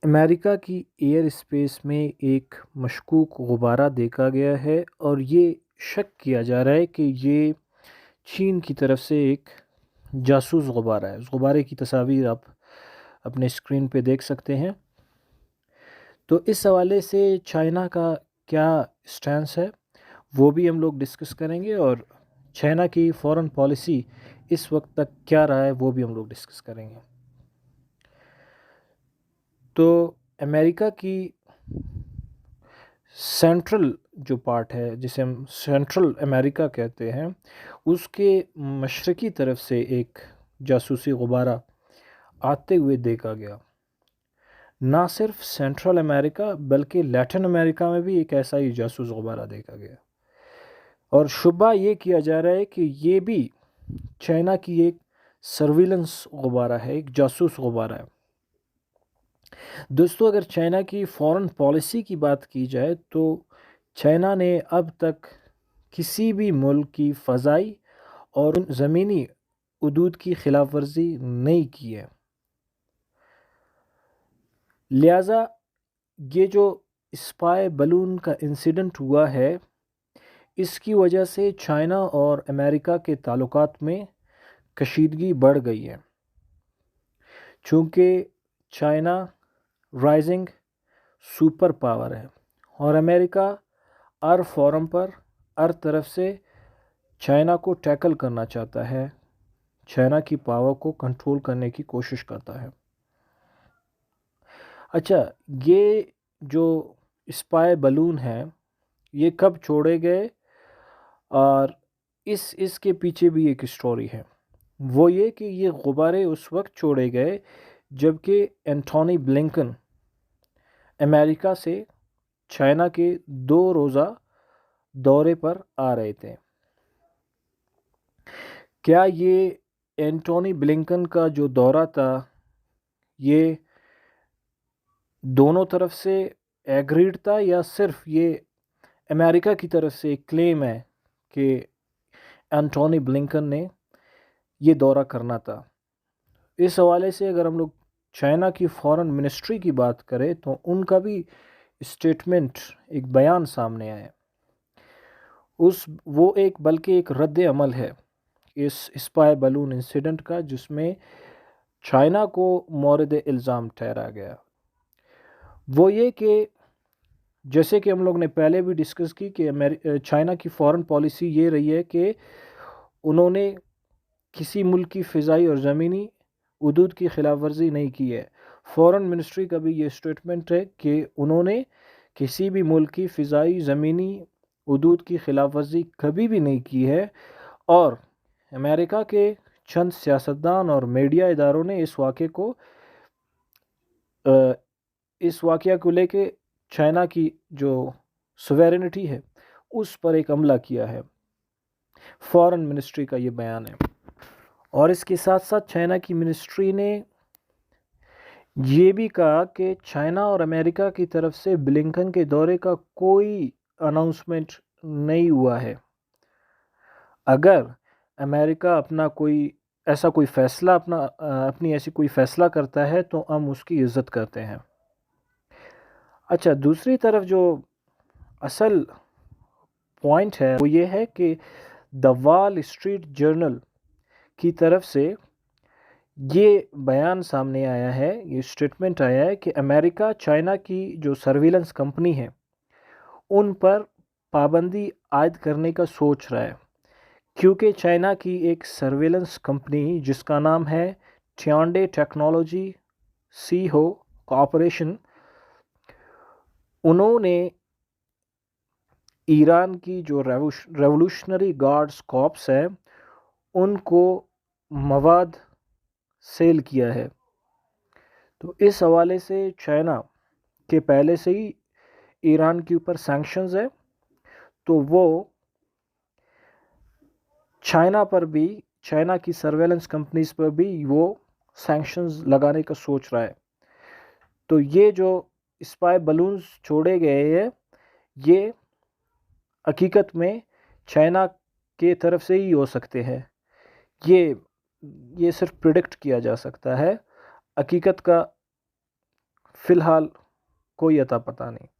امریکہ کی air space میں ایک مشکوک غبارہ دیکھا گیا ہے اور یہ شک کیا جا رہا ہے کہ یہ چین کی طرف سے ایک جاسوس غبارہ ہے۔ اس غبارے کی تصاویر آپ اپنے اسکرین پہ دیکھ سکتے ہیں۔ تو اس حوالے سے چائنا کا کیا اسٹینس ہے وہ بھی ہم لوگ ڈسکس کریں گے، اور چائنا کی فارن پالیسی اس وقت تک کیا رہا ہے وہ بھی ہم لوگ ڈسکس کریں گے۔ تو امریکہ کی سینٹرل جو پارٹ ہے جسے ہم سینٹرل امریکہ کہتے ہیں، اس کے مشرقی طرف سے ایک جاسوسی غبارہ آتے ہوئے دیکھا گیا۔ نہ صرف سینٹرل امریکہ بلکہ لیٹن امریکہ میں بھی ایک ایسا ہی جاسوس غبارہ دیکھا گیا، اور شبہ یہ کیا جا رہا ہے کہ یہ بھی چائنا کی ایک سرویلنس غبارہ ہے، ایک جاسوس غبارہ ہے۔ دوستو، اگر چائنا کی فارن پالیسی کی بات کی جائے تو چائنا نے اب تک کسی بھی ملک کی فضائی اور زمینی حدود کی خلاف ورزی نہیں کی ہے۔ لہٰذا یہ جو اسپائی بلون کا انسیڈنٹ ہوا ہے، اس کی وجہ سے چائنا اور امریکہ کے تعلقات میں کشیدگی بڑھ گئی ہے، چونکہ چائنا رائزنگ سپر پاور ہے اور امریکہ ہر فورم پر ہر طرف سے چائنا کو ٹیکل کرنا چاہتا ہے، چائنا کی پاور کو کنٹرول کرنے کی کوشش کرتا ہے۔ اچھا، یہ جو اسپائی بلون ہے یہ کب چھوڑے گئے، اور اس کے پیچھے بھی ایک اسٹوری ہے۔ وہ یہ کہ یہ غبارے اس وقت چھوڑے گئے جبکہ اینٹونی بلنکن امریکہ سے چائنا کے 2 روزہ دورے پر آ رہے تھے۔ کیا یہ اینٹونی بلنکن کا جو دورہ تھا یہ دونوں طرف سے ایگریڈ تھا، یا صرف یہ امریکہ کی طرف سے ایک کلیم ہے کہ اینٹونی بلنکن نے یہ دورہ کرنا تھا؟ اس حوالے سے اگر ہم لوگ چائنا کی فارن منسٹری کی بات کریں تو ان کا بھی اسٹیٹمنٹ، ایک بیان سامنے آیا ہے۔ وہ بلکہ ایک رد عمل ہے اس اسپائی بلون انسیڈنٹ کا، جس میں چائنا کو مورد الزام ٹھہرایا گیا۔ وہ یہ کہ جیسے کہ ہم لوگ نے پہلے بھی ڈسکس کی کہ چائنا کی فارن پالیسی یہ رہی ہے کہ انہوں نے کسی ملک کی فضائی اور زمینی حدود کی خلاف ورزی نہیں کی ہے۔ فارن منسٹری کا بھی یہ اسٹیٹمنٹ ہے کہ انہوں نے کسی بھی ملک کی فضائی زمینی حدود کی خلاف ورزی کبھی بھی نہیں کی ہے، اور امریکہ کے چند سیاستدان اور میڈیا اداروں نے اس واقعہ کو لے کے چائنا کی جو سویرنٹی ہے اس پر ایک حملہ کیا ہے۔ فارن منسٹری کا یہ بیان ہے، اور اس کے ساتھ ساتھ چائنا کی منسٹری نے یہ بھی کہا کہ چائنا اور امریکہ کی طرف سے بلنکن کے دورے کا کوئی اناؤنسمنٹ نہیں ہوا ہے۔ اگر امریکہ اپنی ایسی کوئی فیصلہ کرتا ہے تو ہم اس کی عزت کرتے ہیں۔ اچھا، دوسری طرف جو اصل پوائنٹ ہے وہ یہ ہے کہ دا وال اسٹریٹ جرنل کی طرف سے یہ بیان سامنے آیا ہے، یہ اسٹیٹمنٹ آیا ہے کہ امریکہ چائنا کی جو سرویلنس کمپنی ہے ان پر پابندی عائد کرنے کا سوچ رہا ہے، کیونکہ چائنا کی ایک سرویلنس کمپنی جس کا نام ہے ٹیانڈے ٹیکنالوجی سی ہو کارپوریشن، انہوں نے ایران کی جو ریولوشنری گارڈز کارپس ہے ان کو مواد سیل کیا ہے۔ تو اس حوالے سے چائنا کے پہلے سے ہی ایران کے اوپر سینکشنز ہے، تو وہ چائنا کی سرویلنس کمپنیز پر بھی وہ سینکشنز لگانے کا سوچ رہا ہے۔ تو یہ جو اسپائی بلونز چھوڑے گئے ہیں یہ حقیقت میں چائنا کے طرف سے ہی ہو سکتے ہیں، یہ صرف پریڈکٹ کیا جا سکتا ہے، حقیقت کا فی الحال کوئی عطا پتہ نہیں۔